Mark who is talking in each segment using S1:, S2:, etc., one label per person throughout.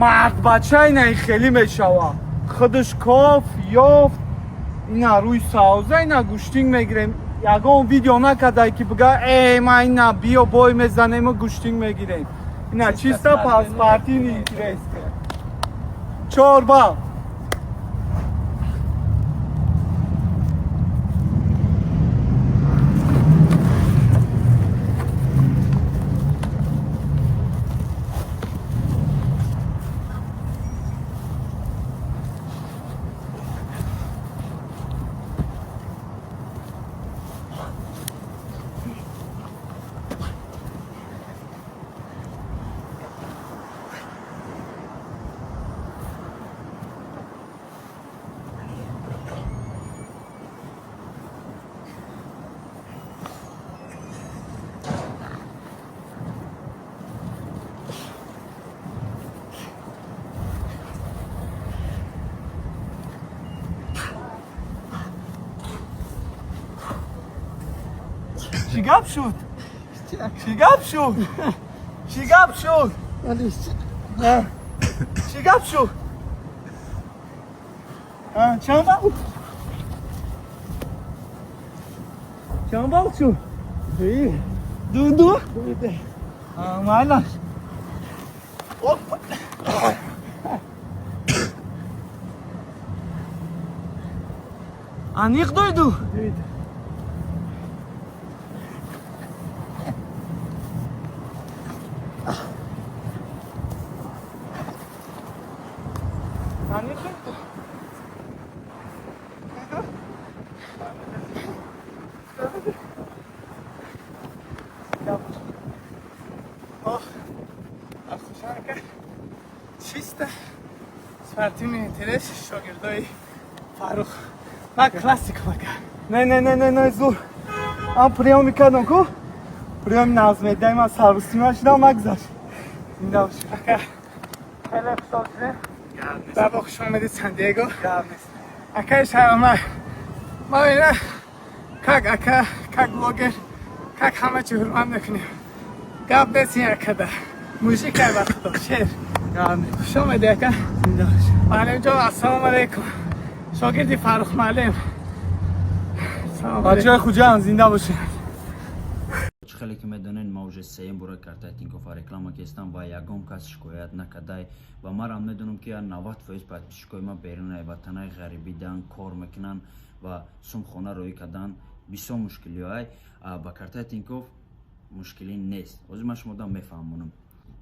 S1: مرد بچه اینه خیلی میشوه خودش کاف یافت اینا روی سازه اینا گوشتینگ میگیریم یگان ویدیو نکده که بگه ای ما اینا بیا بای میزنیم و گوشتینگ میگیریم اینا چیستا پاسپارتی نیست چوربا چی گپ شد؟ چی گپ شد؟ چی گپ شد؟ چی گپ شد؟ چند وقت؟ چند وقت شد؟ دو؟ مالا انیق دویدو؟ چیسته سپرتیم اینترس شاگردای فاروق من کلاسیک بکن نه زور من پریام میکردم که پریام نازمه دایم از سرویسی من شدم مگذاشت این داشت اکا خیلی اقصال شده بابا خوش آمدید سان دیگو اکا شرمه ما بینه کک اکا کک بلوگر کک همه چی حرمان نکنیم گپ بسین اکا ده موسیقی وقت داشت شیر خوش آمدید اکا معلم جان السلام علیکم شاگردی فاروق معلم بچه خوجان زنده باشین
S2: خیلی که میدونین ما уже سیم برای کارت تینکوف реклама کردم و یگام کس شکایت نکرده و ما هم میدونم که 90% подписчикای ما بیرون وطنای غریبی دارن کار میکنن و سوم خونه روی کردن بسیار مشکلی های با کارت تینکوف مشکلی نیست از ما شما دام میفهمونم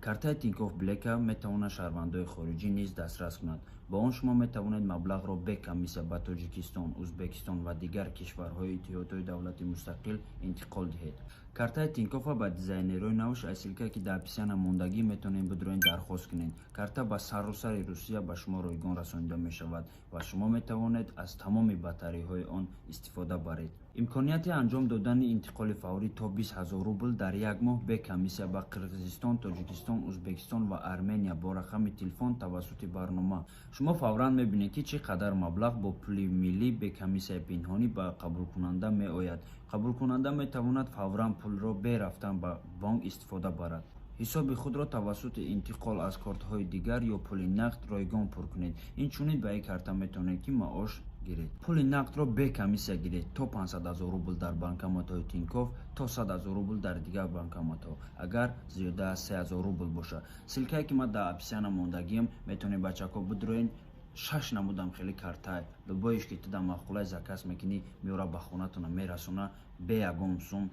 S2: کارت تینکوف بلیکا میتونه شهروندای خارجی نیز دسترس کند با اون شما میتوانید مبلغ را به کمیسیون به تاجیکستان، ازبکستان و دیگر کشورهای اتحادیه دولتی مستقل انتقال دهید. کارت تینکوف با دیزاینرهای نوش اصیل که در پسیان موندگی میتونید بدون درخواست کنید. کارت با سراسر روسیه به شما رایگان رسانیده می شود و شما میتوانید از تمام بطری های آن استفاده برید. امکانیت انجام دادن انتقال فوری تا 20,000 روبل در یک ماه به کمیسیون با قرقیزستان، تاجیکستان، ازبکستان و ارمنیا با رقم تلفن توسط برنامه شما فوراً میبینید که چقدر مبلغ با پول ملی به کمیسیون پنهانی به قبول کننده می آید. قبول کننده می تواند فوراً پول را به رفتن به بانک استفاده برد. حساب خود را توسط انتقال از کارت های دیگر یا پول نقد رایگان پر کنید. این چونید به یک کارت میتونید که معاش گیرید. پول نقد را به کمیسیون گیرید تا 500,000 روبل در بانکمات های تینکوف تا 100,000 روبل در دیگر بانکمات ها اگر زیاده از 3,000 روبل باشه. سلکه که ما در اپسیان موندگیم میتونید بچه‌ها بدروین 6 نمودم خیلی کارتای لبایش که تو در مقوله زکاس میکنی میاره به خونتون میرسونه به یگان سوم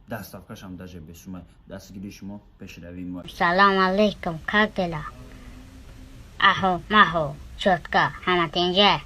S2: دستافکش هم داجه به شما دستگیری شما پیش رویم.
S3: سلام علیکم کاک دلا اهو ماهو چوتکا همه اینجا